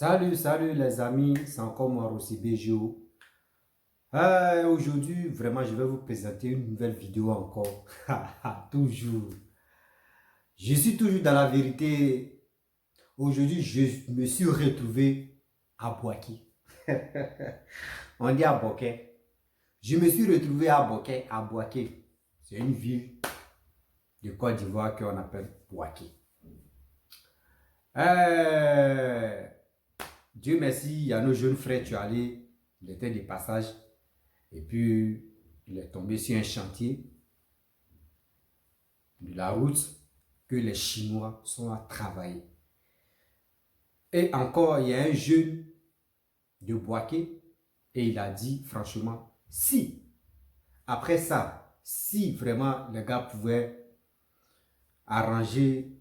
Salut les amis, c'est encore moi Rossi Bejo. Aujourd'hui, vraiment, je vais vous présenter une nouvelle vidéo encore. Toujours. Je suis toujours dans la vérité. Aujourd'hui, je me suis retrouvé à Boaké. On dit à Boaké. Je me suis retrouvé à Boaké. C'est une ville de Côte d'Ivoire qu'on appelle Boaké. Dieu merci, il y a nos jeunes frères, tu es allé, il était de passage, et puis il est tombé sur un chantier de la route que les Chinois sont à travailler. Et encore, il y a un jeune de Boaké, et il a dit franchement, si, après ça, si vraiment les gars pouvaient arranger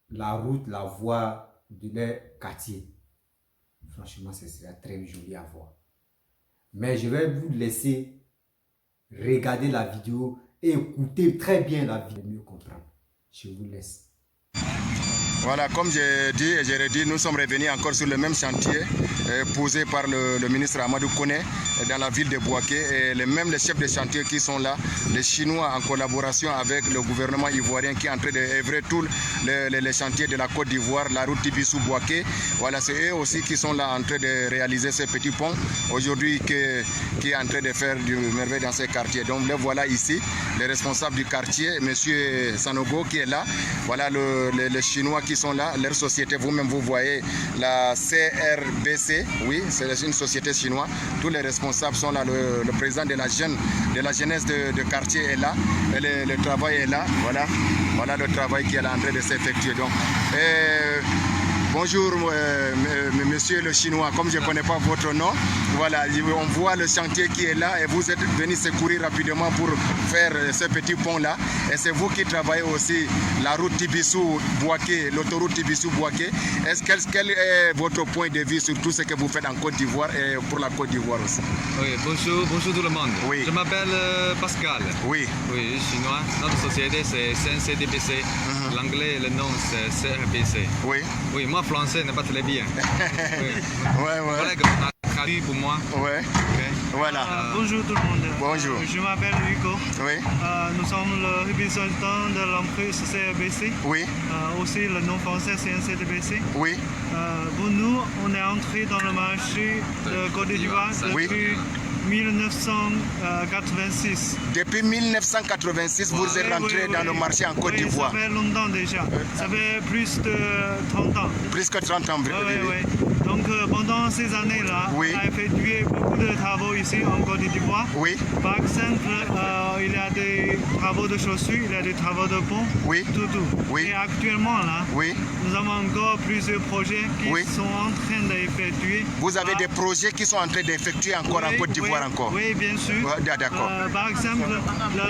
la route, la voie de leur quartier, franchement, ce serait très joli à voir. Mais je vais vous laisser regarder la vidéo et écouter très bien la vidéo pour mieux comprendre. Je vous laisse. Voilà, comme j'ai dit et j'ai redit, nous sommes revenus encore sur le même chantier posé par le ministre Amadou Koné dans la ville de Boaké. Et les chefs de chantier qui sont là, les Chinois en collaboration avec le gouvernement ivoirien qui est en train d'œuvrer tous les chantiers de la Côte d'Ivoire, la route Tibissou-Boaké. Voilà, c'est eux aussi qui sont là en train de réaliser ce petit pont aujourd'hui qui est en train de faire du merveille dans ces quartiers. Donc le voilà ici, les responsables du quartier, M. Sanogo qui est là. Voilà les Chinois qui sont là, leur société, vous-même vous voyez la CRBC, oui, c'est une société chinoise. Tous les responsables sont là, le président de la jeunesse de quartier est là, et le travail est là, voilà le travail qui est là en train de s'effectuer. Donc, bonjour monsieur le Chinois, comme je ne connais pas votre nom, voilà, on voit le chantier qui est là et vous êtes venu secourir rapidement pour faire ce petit pont là. Et c'est vous qui travaillez aussi la route Tibissou-Boaké, l'autoroute Tibissou-Boaké. Quel est votre point de vue sur tout ce que vous faites en Côte d'Ivoire et pour la Côte d'Ivoire aussi? Oui, bonjour tout le monde. Oui. Je m'appelle Pascal. Oui. Oui, chinois. Notre société c'est CNCDBC. L'anglais, le nom c'est CRBC. Oui. Oui, moi français n'est pas très bien. Oui. Ouais. Collègue a traduit pour moi. Ouais. Okay. Voilà. Bonjour tout le monde. Bonjour. Je m'appelle Hugo. Oui. Nous sommes le représentant de l'entreprise CRBC. Oui. Aussi le nom français c'est CNCDBC. Oui. Pour nous, on est entré dans le marché de Côte d'Ivoire depuis 1986. Depuis 1986, vous êtes rentré dans le marché en Côte d'Ivoire. Ça fait longtemps déjà. Ça fait plus de 30 ans. Plus que 30 ans. Oui. Donc pendant ces années-là, oui. on a effectué beaucoup de travaux ici en Côte d'Ivoire. Oui. Par exemple, il y a des travaux de chaussures, il y a des travaux de pont, oui. tout. Oui. Et actuellement là, oui. nous avons encore plusieurs projets qui sont en train d'effectuer. Vous avez des projets qui sont en train d'effectuer encore en Côte d'Ivoire encore? Oui, bien sûr. D'accord. Par exemple,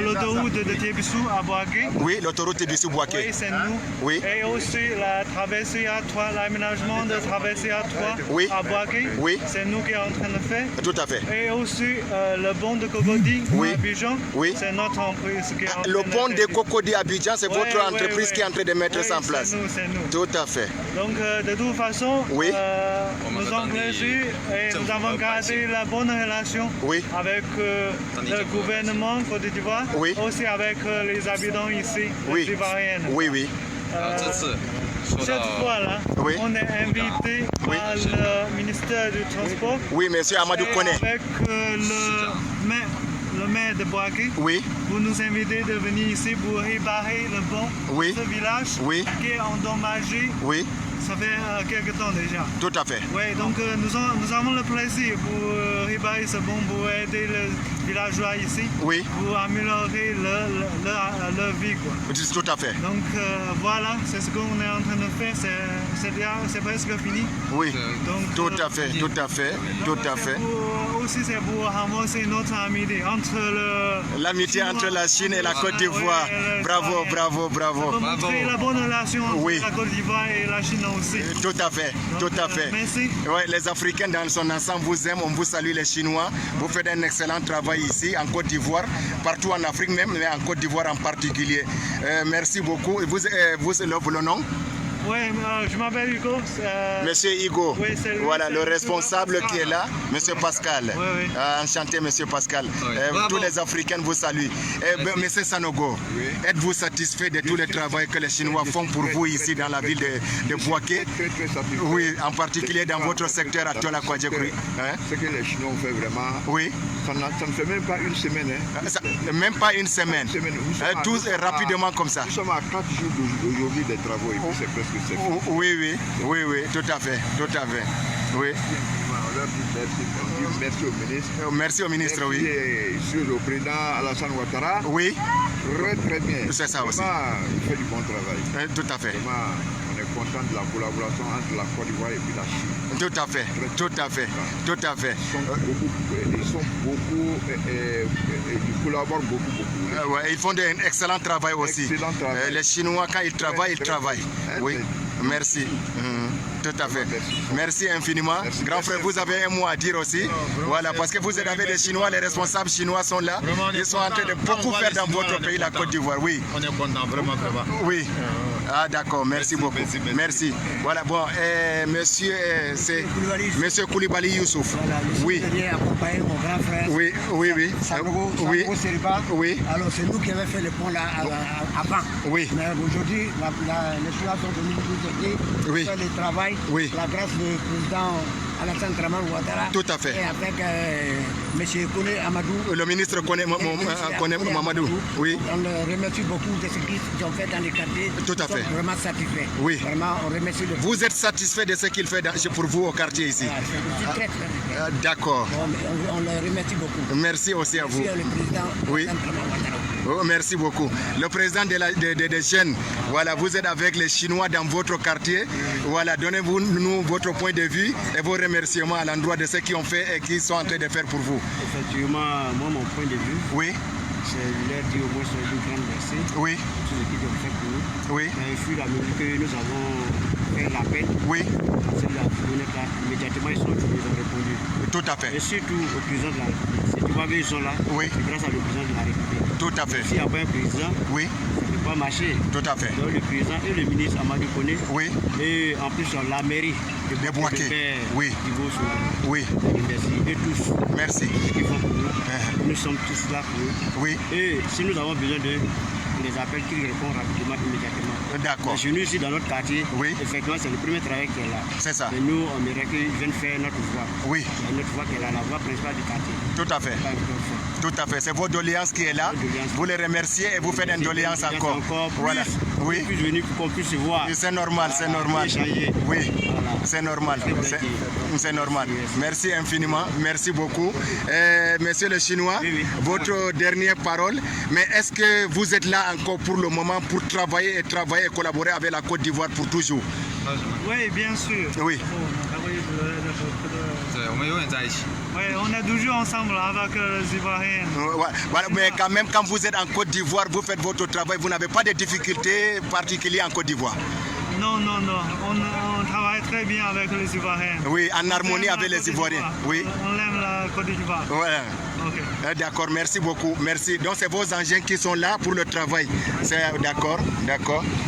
l'autoroute de Tibissou à Boaké. Oui, l'autoroute Tibissou-Boaké. Oui, c'est nous. Oui. Et aussi la traversée A3, l'aménagement de traversée A3 à Boaké. Oui. C'est nous qui sommes en train de faire. Tout à fait. Et aussi le pont de Cocody à Abidjan. Oui. C'est notre entreprise qui est en train de Le pont de Cocody à Abidjan, c'est votre entreprise qui est en train de mettre ça en place. C'est nous. Tout à fait. Donc de toute façon, nous sommes plaisir et nous avons gardé la bonne relation avec le gouvernement Côte d'Ivoire, aussi avec les habitants ici, les Ivoiriens. Oui. Cette fois-là, on est invité par le ministère du Transport. Oui, monsieur Amadou Koné. Avec le maire de Boaké. Oui. Pour nous inviter de venir ici pour réparer le pont de ce village qui est endommagé. Oui. Ça fait quelques temps déjà. Tout à fait. Oui, donc nous avons le plaisir pour réparer ce pont, pour aider les villageois ici, pour améliorer leur vie. Tout à fait. Donc voilà, c'est ce qu'on est en train de faire, c'est presque fini. Oui, donc, tout à fait. Aussi c'est pour renforcer notre amitié entre l'amitié entre la Chine et la Côte d'Ivoire. Bravo. Pour montrer la bonne relation entre la Côte d'Ivoire et la Chine aussi. Tout à fait. Merci. Ouais, les Africains dans son ensemble vous aiment, on vous salue les Chinois. Vous faites un excellent travail ici en Côte d'Ivoire, partout en Afrique même, mais en Côte d'Ivoire en particulier. Merci beaucoup. Vous le nom? Oui, je m'appelle Hugo. Monsieur Hugo, oui, voilà le responsable qui est là, Monsieur Pascal. Oui, oui. Enchanté, Monsieur Pascal. Tous les Africains vous saluent. Monsieur Sanogo, êtes-vous satisfait de tout le travail que les Chinois font pour vous ici dans la ville de Bouaké? Très satisfait. Oui, en particulier dans votre secteur actuel à Kouadjekri. Ce que les Chinois ont fait vraiment, oui. Ça ne fait même pas une semaine. Même pas une semaine. Tous rapidement comme ça. Nous sommes à 4 jours d'aujourd'hui des travaux et puis c'est presque c'est fini. Oui, tout à fait. Oui. On leur dit merci au ministre. Merci au ministre, merci, oui. Et sur le président Alassane Ouattara. Oui. Très bien. C'est ça aussi. Il fait du bon travail. Tout à fait. Vraiment, on est content de la collaboration entre la Côte d'Ivoire et puis la Chine. Tout à fait. Ils collaborent beaucoup. Ils font un excellent travail aussi. Excellent travail. Les Chinois, quand ils travaillent, ils travaillent. Oui, merci. Tout à fait. Merci infiniment. Merci. Grand frère, vous avez un mot à dire aussi. Voilà, parce que vous êtes avec les Chinois, les responsables chinois sont là. Ils sont en train de beaucoup faire dans votre pays, la Côte d'Ivoire. Oui. On est content, vraiment. Oui. Ah d'accord, merci beaucoup. Merci. Voilà, bon, monsieur, c'est monsieur Koulibaly Youssouf. Voilà, oui. Accompagner mon grand frère. Oui. Sanogo Seriba. Oui. Alors c'est nous qui avons fait le pont là avant. Oui. Mais aujourd'hui, les Chinois sont venus nous aider. Oui. Faire le travail. Oui. La grâce du président Alassane Dramane Ouattara. Tout à fait. Et avec M. Kone Amadou. Le ministre Kone Amadou. Oui. On le remercie beaucoup de ce qu'ils ont fait dans les quartiers. Tout à fait. Nous sommes vraiment satisfaits. Oui. Vraiment, on remercie le. Vous êtes satisfait de ce qu'il fait pour vous au quartier ici? Voilà, très d'accord. On le remercie beaucoup. Merci aussi à vous. Merci le président oui. Merci beaucoup. Le président des jeunes, voilà, vous êtes avec les Chinois dans votre quartier. Voilà, donnez-vous nous votre point de vue et vos remerciements à l'endroit de ceux qui ont fait et qui sont en train de faire pour vous. Effectivement, moi, mon point de vue, oui. c'est leur dire au moins une grande merci. Oui. Tout ce qu'ils ont fait pour nous. Oui. Et puis, la mesure que nous avons fait l'appel, oui. Immédiatement, ils ont répondu. Tout à fait. Et surtout au président de la République. Si tu vois qu'ils sont là, oui. c'est grâce au président de la République. Tout à fait. S'il n'y a pas un président, oui. ça ne peut pas marcher. Tout à fait. Donc le président et le ministre Amadou Kone, oui. Et en plus la mairie de Bouaké, oui. Oui. Merci et tous. Merci. Ce qu'ils font pour nous. Nous sommes tous là pour eux. Oui. Et si nous avons besoin d'eux, on les appelle qu'ils répondent rapidement, immédiatement. D'accord. Chez nous ici dans notre quartier, oui. Effectivement, c'est le premier travail qui est là. C'est ça. Et nous, on aimerait qu'ils viennent faire notre voie. Oui. Notre voie qui est là, la voie principale du quartier. Tout à fait. Tout à fait. C'est votre doléance qui est là. Vous les remerciez et vous faites une doléance encore. Voilà. Oui. Plus venir pour qu'on puisse se voir. C'est normal, c'est normal. Échanger. Oui. Voilà. C'est normal. C'est normal. Merci infiniment. Merci beaucoup. Monsieur le Chinois, votre dernière parole. Mais est-ce que vous êtes là encore pour le moment pour travailler et collaborer avec la Côte d'Ivoire pour toujours? Oui, bien sûr. Oui. Oui, on est toujours ensemble avec les Ivoiriens. Voilà, mais quand même, quand vous êtes en Côte d'Ivoire, vous faites votre travail, vous n'avez pas de difficultés particulières en Côte d'Ivoire? Non. On travaille très bien avec les Ivoiriens. Oui, en harmonie avec les Ivoiriens. Oui. On aime la Côte d'Ivoire. Voilà. Okay. D'accord, merci beaucoup. Merci. Donc, c'est vos engins qui sont là pour le travail. D'accord.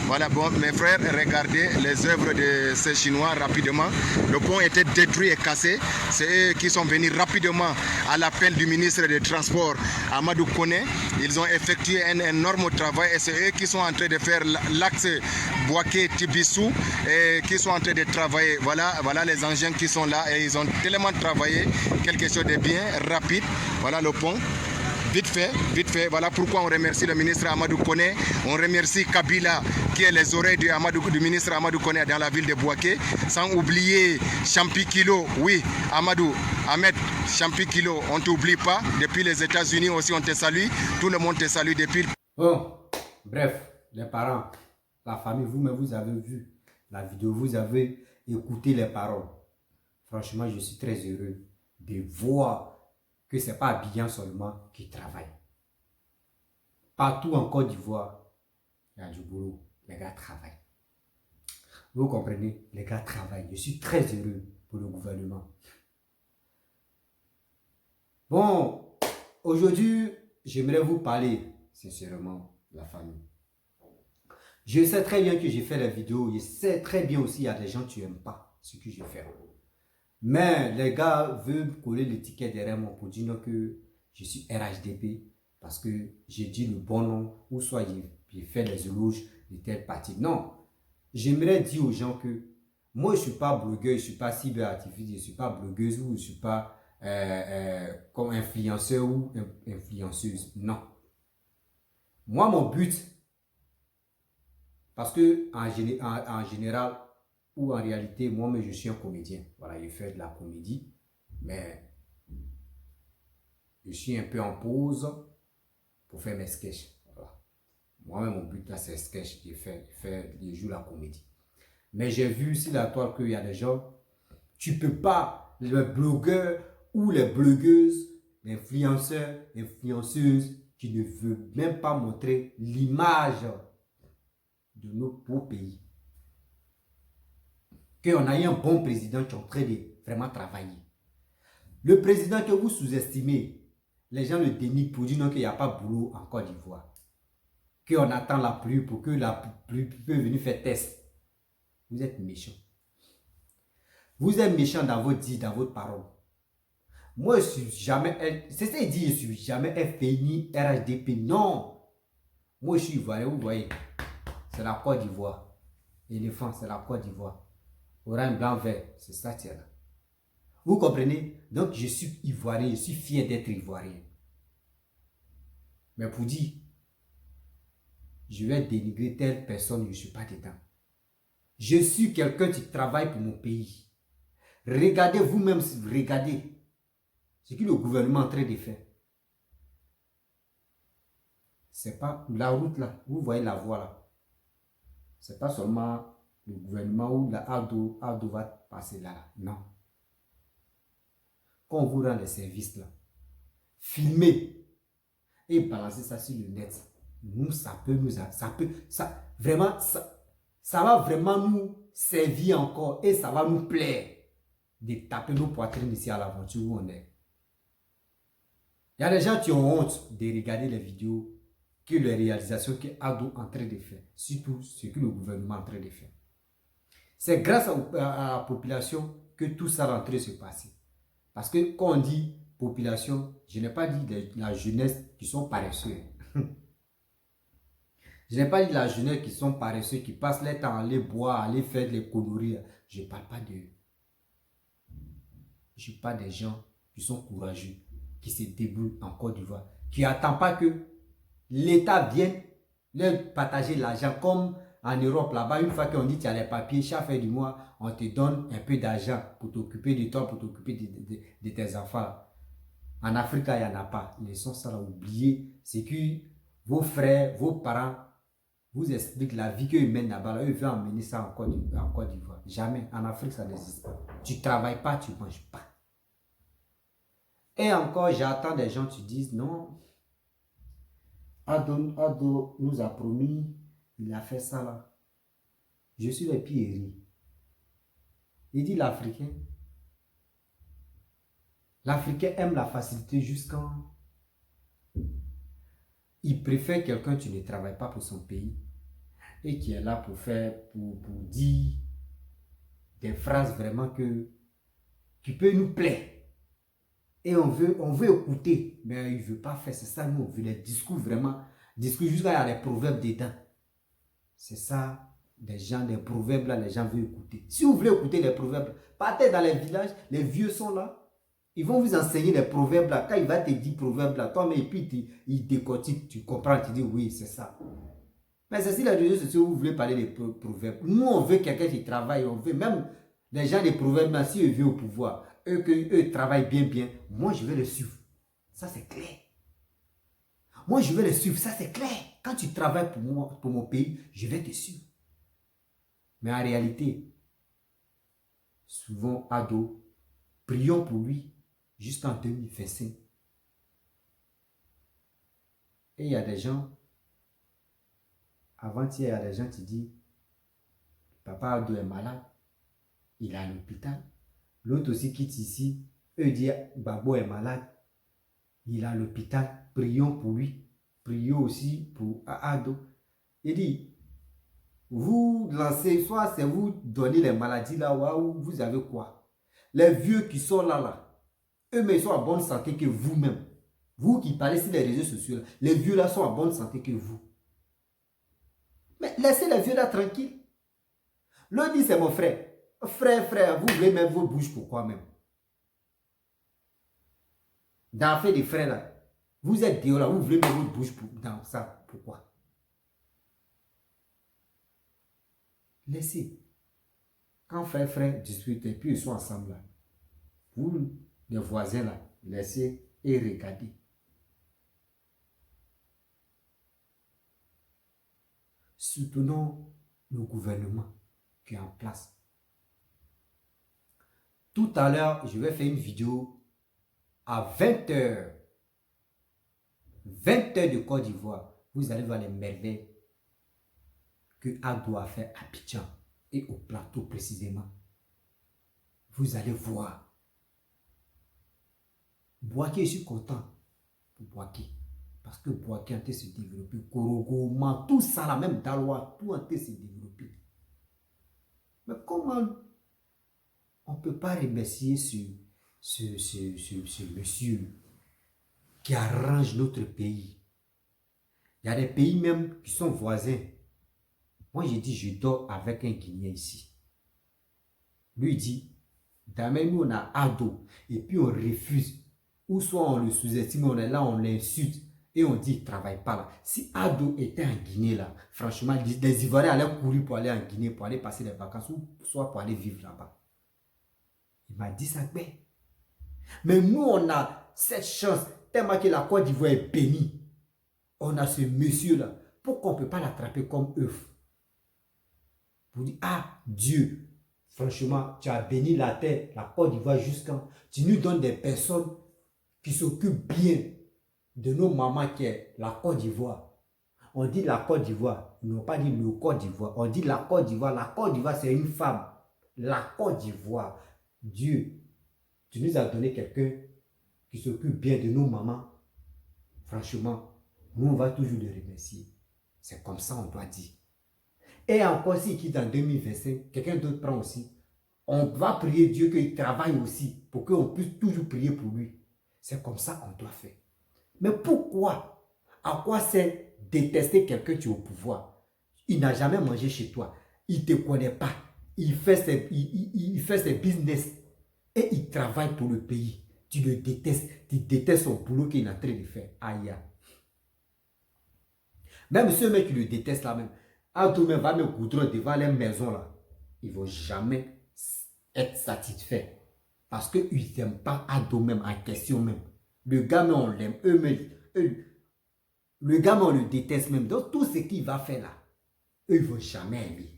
Voilà, bon, mes frères, regardez les œuvres de ces Chinois rapidement. Le pont était détruit et cassé. C'est eux qui sont venus rapidement à l'appel du ministre des Transports, Amadou Kone. Ils ont effectué un énorme travail et c'est eux qui sont en train de faire l'axe Bouaké-Tibissou et qui sont en train de travailler. Voilà les engins qui sont là et ils ont tellement travaillé quelque chose de bien rapide. Voilà le pont. Vite fait. Voilà pourquoi on remercie le ministre Amadou Kone. On remercie Kabila qui est les oreilles du ministre Amadou Kone dans la ville de Bouaké. Sans oublier Champi Kilo. Oui, Ahmed Champi Kilo, on ne t'oublie pas. Depuis les États-Unis aussi, on te salue. Tout le monde te salue depuis. Bon, bref, les parents, la famille, vous-même, vous avez vu la vidéo, vous avez écouté les paroles. Franchement, je suis très heureux de voir que ce n'est pas Abidjan seulement qui travaille. Partout en Côte d'Ivoire, il y a du boulot. Les gars travaillent. Vous comprenez? Les gars travaillent. Je suis très heureux pour le gouvernement. Bon, aujourd'hui, j'aimerais vous parler sincèrement de la famille. Je sais très bien que j'ai fait la vidéo. Je sais très bien aussi qu'il y a des gens qui n'aiment pas ce que je fais. Mais les gars veulent coller l'étiquette derrière mon produit, donc que je suis RHDP parce que j'ai dit le bon nom ou soit j'ai fait les éloges de telle partie. Non, j'aimerais dire aux gens que moi je ne suis pas blogueur, je ne suis pas cyberactiviste, je ne suis pas blogueuse ou je ne suis pas comme influenceur ou influenceuse. Non. Moi mon but, parce que en général ou en réalité, moi-même je suis un comédien. Voilà, je fais de la comédie, mais je suis un peu en pause pour faire mes sketchs. Voilà. Moi-même, mon but là, c'est sketch. Je joue la comédie. Mais j'ai vu sur la toile qu'il y a des gens, tu peux pas, les blogueurs ou les blogueuses, les influenceurs, influenceuses, qui ne veulent même pas montrer l'image de nos beaux pays. Qu'on a eu un bon président qui est en train de vraiment travailler. Le président que vous sous-estimez, les gens le dénigrent pour dire qu'il n'y a pas de boulot en Côte d'Ivoire. Qu'on attend la pluie pour que la pluie peut venir faire test. Vous êtes méchant. Vous êtes méchant dans votre dit, dans votre parole. Moi, je suis jamais, c'est ça qu'il dit, je suis jamais FPI, RHDP. Non. Moi, je suis ivoirien, vous voyez. C'est la Côte d'Ivoire. Éléphant, c'est la Côte d'Ivoire. Orange, blanc, vert, c'est ça qui est là. Vous comprenez? Donc, je suis ivoirien, je suis fier d'être ivoirien. Mais pour dire, je vais dénigrer telle personne, je ne suis pas dedans. Je suis quelqu'un qui travaille pour mon pays. Regardez vous-même, regardez ce que le gouvernement est en train de faire. C'est pas la route là, vous voyez la voie là. C'est pas seulement le gouvernement ou la Aldo va passer là. Non. Quand on vous rend les services là, filmez et balancez ça sur le net. Nous, ça va vraiment nous servir encore et ça va nous plaire de taper nos poitrines ici à l'aventure où on est. Il y a des gens qui ont honte de regarder les vidéos que les réalisations que Ado est en train de faire, surtout ce que le gouvernement est en train de faire. C'est grâce à la population que tout ça est en train de se passer. Parce que quand on dit population, je n'ai pas dit la jeunesse qui sont paresseux. Je n'ai pas dit la jeunesse qui sont paresseux, qui passent leur temps à aller boire, à aller faire des conneries. Je ne parle pas d'eux. Je ne parle pas des gens qui sont courageux, qui se débrouillent en Côte d'Ivoire, qui n'attendent pas que l'État vienne leur partager l'argent comme en Europe, là-bas, une fois qu'on dit que tu as les papiers, chaque fin du mois, on te donne un peu d'argent pour t'occuper de toi, pour t'occuper de tes enfants. En Afrique, il n'y en a pas. Les gens ça oublier. C'est que vos frères, vos parents vous expliquent la vie qu'ils mènent là-bas. Là, eux veulent emmener ça en Côte d'Ivoire. Jamais. En Afrique, ça n'existe pas. Tu ne travailles pas, tu ne manges pas. Et encore, j'attends des gens qui disent non. Ado nous a promis. Il a fait ça là. Je suis le Pierre. Il dit l'Africain. L'Africain aime la facilité jusqu'en... Il préfère quelqu'un qui ne travaille pas pour son pays et qui est là pour faire, pour dire des phrases vraiment qui peuvent nous plaire. Et on veut écouter, mais il ne veut pas faire. C'est ça, nous, on veut des discours vraiment. Discours jusqu'à il y a des proverbes dedans. C'est ça, des gens, des proverbes là, les gens veulent écouter. Si vous voulez écouter les proverbes, partez dans les villages, les vieux sont là. Ils vont vous enseigner les proverbes là. Quand il va te dire proverbes là, toi, mais et puis il décortique, tu comprends, tu dis oui, c'est ça. Mais c'est si les réseaux sociaux, vous voulez parler des proverbes. Nous, on veut quelqu'un qui travaille, on veut même les gens des proverbes là, si eux viennent au pouvoir, eux travaillent bien, moi je vais les suivre. Ça c'est clair. Moi je vais les suivre, ça c'est clair. Quand tu travailles pour moi, pour mon pays, je vais te suivre. Mais en réalité, souvent, Ado, prions pour lui jusqu'en 2025. Et il y a des gens, avant-hier, il y a des gens qui disent, papa Ado est malade, il est à l'hôpital. L'autre aussi quitte ici, eux disent, Babo est malade, il est à l'hôpital, prions pour lui. Prions aussi pour Ado. Il dit, vous lancez, soit c'est vous donnez les maladies là, ou vous avez quoi? Les vieux qui sont là, eux-mêmes sont en bonne santé que vous-même. Vous qui parlez sur les réseaux sociaux, là, les vieux là sont en bonne santé que vous. Mais laissez les vieux là tranquilles. L'autre dit c'est mon frère. Frère, vous voulez mettre vos bouches pourquoi même? Dans l'affaire des frères là, vous êtes dehors là, vous voulez mettre votre bouche dans ça, pourquoi? Laissez. Quand frère discutent et puis ils sont ensemble là, vous, les voisins là, laissez et regardez. Soutenons le gouvernement qui est en place. Tout à l'heure, je vais faire une vidéo à 20 h. 20 h de Côte d'Ivoire. Vous allez voir les merveilles que Ado a fait à Abidjan et au plateau précisément. Vous allez voir. Bouaké, je suis content pour Bouaké. Parce que Bouaké a été se développer. Korogoma, tout ça là, même Daloa, tout a été se développer. Mais comment on ne peut pas remercier ce monsieur qui arrange notre pays? Il y a des pays même qui sont voisins. Moi, j'ai dit, je dors avec un Guinéen ici. Lui dit, d'abord nous on a Ado, et puis on refuse. Ou soit on le sous-estime, on est là, on l'insulte, et on dit, il ne travaille pas là. Si Ado était en Guinée là, franchement, les Ivoiriens allaient courir pour aller en Guinée, pour aller passer les vacances, ou soit pour aller vivre là-bas. Il m'a dit ça, mais nous, on a cette chance, tellement que la Côte d'Ivoire est bénie. On a ce monsieur-là. Pourquoi on ne peut pas l'attraper comme œuf? Pour dire, ah, Dieu, franchement, tu as béni la terre, la Côte d'Ivoire jusqu'à... Tu nous donnes des personnes qui s'occupent bien de nos mamans qui est la Côte d'Ivoire. On dit la Côte d'Ivoire, ils n'ont pas dit le Côte d'Ivoire. On dit la Côte d'Ivoire. La Côte d'Ivoire, c'est une femme. La Côte d'Ivoire. Dieu, tu nous as donné quelqu'un qui s'occupe bien de nos mamans. Franchement, nous, on va toujours le remercier. C'est comme ça, on doit dire. Et encore, s'il quitte en 2025, quelqu'un d'autre prend aussi. On va prier Dieu qu'il travaille aussi pour qu'on puisse toujours prier pour lui. C'est comme ça qu'on doit faire. Mais pourquoi? À quoi c'est détester quelqu'un qui est au pouvoir? Il n'a jamais mangé chez toi. Il ne te connaît pas. Il fait ses business et il travaille pour le pays. Tu le détestes. Tu détestes son boulot qu'il est en train de faire. Aïe. Même ceux qui le détestent là même, Ado va me goudron devant les maisons là. Ils ne vont jamais être satisfaits. Parce qu'ils n'aiment pas Ado même en question même. Le gars, on l'aime. Le gars, on le déteste même. Donc tout ce qu'il va faire là, eux, ils ne vont jamais aimer.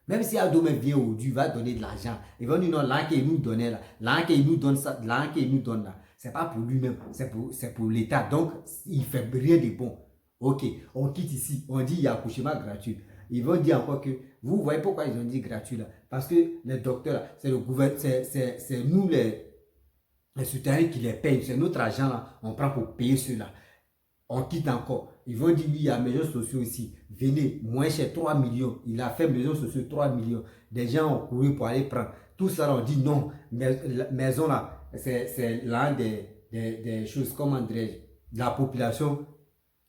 Même si Ado vient aujourd'hui, il va donner de l'argent. Il va dire non, là qu'il nous donne là, là qu'il nous donne ça, là qu'il nous donne là. Ce n'est pas pour lui-même, c'est pour l'État. Donc, il ne fait rien de bon. Ok, on quitte ici, on dit il y a accouchement gratuit. Ils vont dire encore que, vous voyez pourquoi ils ont dit gratuit là? Parce que les docteurs, c'est le gouvernement, c'est nous les souterrains qui les payent, c'est notre argent là, on prend pour payer ceux-là. On quitte encore. Ils vont dire oui, il y a maisons sociaux ici. Venez, moins cher, 3 millions. Il a fait maisons sociaux, 3 millions. Des gens ont couru pour aller prendre. Tout ça, on dit non. Maison là, c'est l'un des choses, comment dirais-je, de la population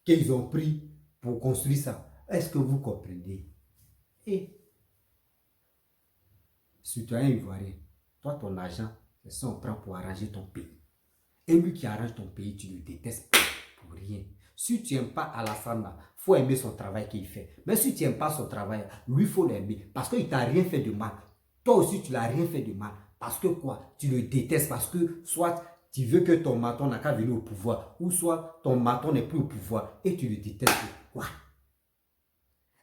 qu'ils ont pris pour construire ça. Est-ce que vous comprenez? Et, citoyen ivoirien, toi, ton argent, c'est ça on prend pour arranger ton pays. Et lui qui arrange ton pays, tu le détestes pour rien. Si tu n'aimes pas Alassane, il faut aimer son travail qu'il fait. Mais si tu n'aimes pas son travail, lui, il faut l'aimer. Parce qu'il ne t'a rien fait de mal. Toi aussi, tu ne l'as rien fait de mal. Parce que quoi? Tu le détestes. Parce que soit tu veux que ton maton n'a qu'à venir au pouvoir. Ou soit ton maton n'est plus au pouvoir. Et tu le détestes. Quoi?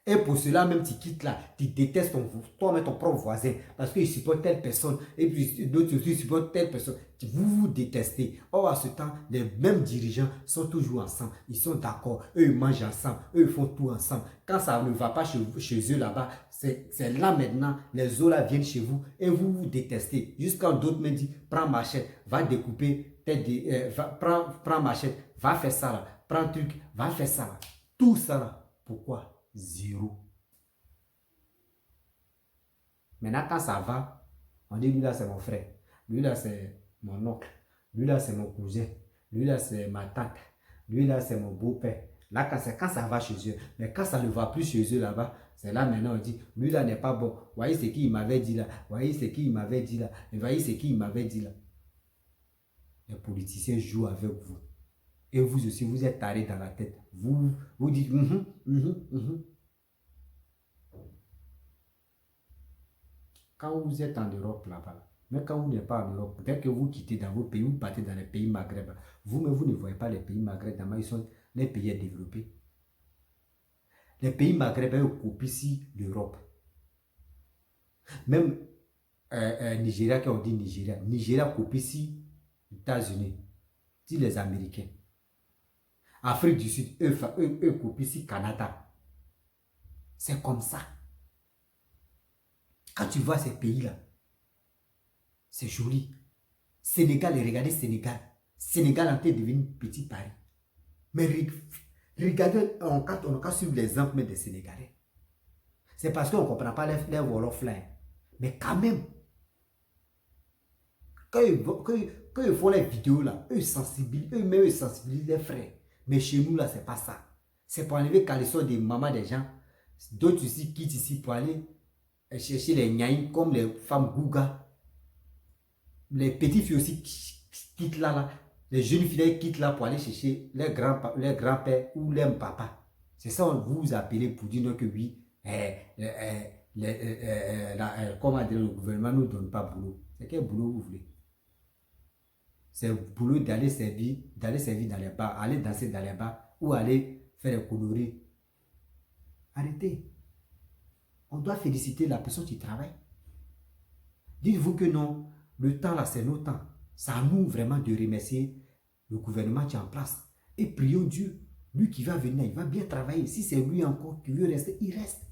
Et pour cela, même tu quittes là, tu détestes toi-même ton propre voisin parce qu'il supporte telle personne et puis d'autres aussi supportent telle personne. Vous vous détestez. Or, à ce temps, les mêmes dirigeants sont toujours ensemble. Ils sont d'accord. Eux, ils mangent ensemble. Eux, ils font tout ensemble. Quand ça ne va pas chez eux là-bas, c'est là maintenant, les eaux là viennent chez vous et vous vous détestez. Jusqu'à d'autres me disent, prends machette, va découper, prends machette, va faire ça là. Prends truc, va faire ça là. Tout ça là. Pourquoi? Zéro. Maintenant, quand ça va, on dit lui là c'est mon frère, lui là c'est mon oncle, lui là c'est mon cousin, lui là c'est ma tante, lui là c'est mon beau-père. Là, quand ça va chez eux, mais quand ça ne va plus chez eux là-bas, c'est là maintenant on dit, lui là n'est pas bon. Voyez ce qu'il m'avait dit là, voyez ce qu'il m'avait dit là, et voyez ce qu'il m'avait dit là. Les politiciens jouent avec vous. Et vous aussi, vous êtes tarés dans la tête. Vous dites, Quand vous êtes en Europe là-bas, mais quand vous n'êtes pas en Europe, peut-être que vous quittez dans vos pays, vous partez dans les pays Maghreb. Vous-même, vous ne voyez pas les pays Maghreb, ils sont les pays développés. Les pays Maghreb, ils copient ici l'Europe. Même Nigeria, quand on dit Nigeria, Nigeria copie ici les États-Unis, si les Américains. Afrique du Sud, eux copient ici Canada. C'est comme ça. Quand tu vois ces pays-là, c'est joli. Sénégal, et regardez Sénégal. Sénégal en train de devenir petit Paris. Mais regardez, quand on a suivi l'exemple des Sénégalais. C'est parce qu'on ne comprend pas les Wolof là. Mais quand même, quand ils font les vidéos là, eux sensibilisent les frères. Mais chez nous là, c'est pas ça. C'est pour enlever caleçon des mamans des gens. D'autres ici quittent ici pour aller chercher les nyaïs comme les femmes Gouga. Les petites filles aussi quittent là. Les jeunes filles quittent là pour aller chercher les grands-pères ou les papas. C'est ça que vous appelez pour dire que oui, comment dire, le gouvernement ne nous donne pas boulot. C'est quel boulot vous voulez? C'est le boulot d'aller servir dans les bars, aller danser dans les bars ou aller faire des conneries. Arrêtez. On doit féliciter la personne qui travaille. Dites-vous que non, le temps là, c'est notre temps. C'est à nous vraiment de remercier le gouvernement qui est en place. Et prions Dieu. Lui qui va venir, il va bien travailler. Si c'est lui encore qui veut rester, il reste.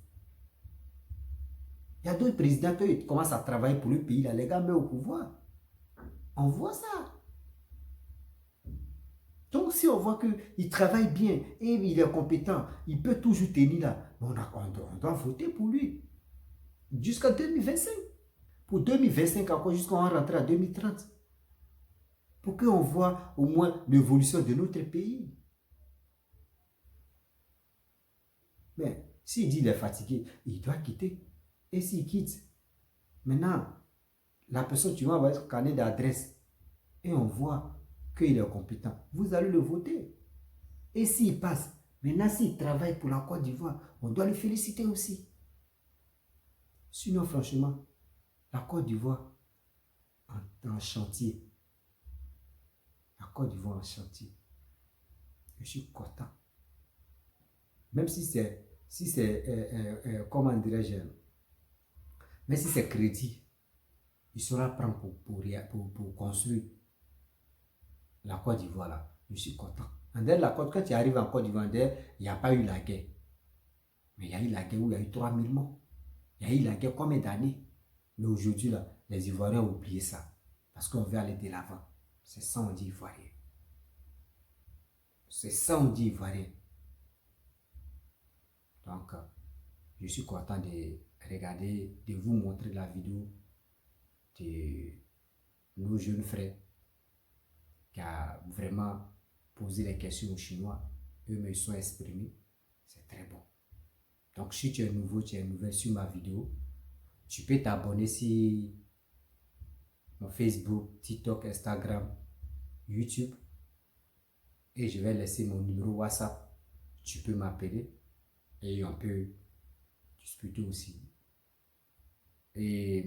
Il y a d'autres présidents qui commencent à travailler pour le pays. Là, les gars mettent au pouvoir. On voit ça. Donc, si on voit qu'il travaille bien et il est compétent, il peut toujours tenir là, on doit voter pour lui. Jusqu'en 2025. Pour 2025, encore jusqu'à rentrer en 2030. Pour qu'on voit au moins l'évolution de notre pays. Mais s'il dit qu'il est fatigué, il doit quitter. Et s'il quitte, maintenant, la personne, tu vas avoir son carnet d'adresse. Et on voit qu'il est compétent. Vous allez le voter. Et s'il passe, maintenant s'il travaille pour la Côte d'Ivoire, on doit le féliciter aussi. Sinon, franchement, la Côte d'Ivoire en chantier. La Côte d'Ivoire en chantier. Je suis content. Même si c'est, comment dirais-je, même si c'est crédit, il sera prendre pour construire la Côte d'Ivoire là. Je suis content. Quand tu arrives en Côte d'Ivoire, il n'y a pas eu la guerre. Mais il y a eu la guerre où il y a eu 3000 morts. Il y a eu la guerre combien d'années? Mais aujourd'hui, là, les Ivoiriens ont oublié ça. Parce qu'on veut aller de l'avant. C'est ça on dit Ivoirien. C'est ça on dit Ivoirien. Donc, je suis content de regarder, de vous montrer la vidéo de nos jeunes frères qui a vraiment posé les questions aux Chinois. Eux-mêmes sont exprimés. C'est très bon. Donc, si tu es nouveau, tu es nouvelle sur ma vidéo, tu peux t'abonner sur mon Facebook, TikTok, Instagram, YouTube. Et je vais laisser mon numéro WhatsApp. Tu peux m'appeler et on peut discuter aussi. Et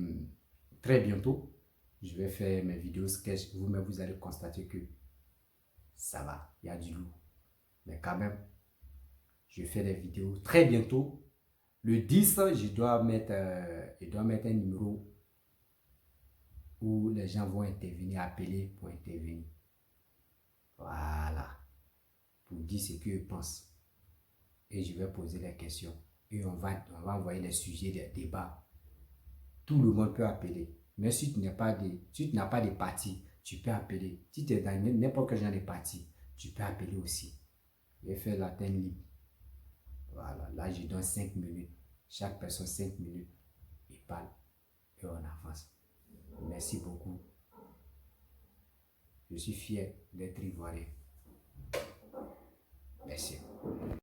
très bientôt, je vais faire mes vidéos sketch. Vous-même, vous allez constater que ça va, il y a du lourd. Mais quand même, je fais des vidéos très bientôt. Le 10, je dois mettre un numéro où les gens vont intervenir, appeler pour intervenir. Voilà. Pour dire ce qu'ils pensent. Et je vais poser les questions. Et on va envoyer les sujets, des débats. Tout le monde peut appeler. Mais si tu n'as pas de parti, tu peux appeler. Si tu es dans n'importe quel genre de parti, tu peux appeler aussi. Je vais faire l'antenne libre. Voilà, là je donne 5 minutes. Chaque personne 5 minutes. Il parle. et on avance. Merci beaucoup. Je suis fier d'être Ivoirien. Merci.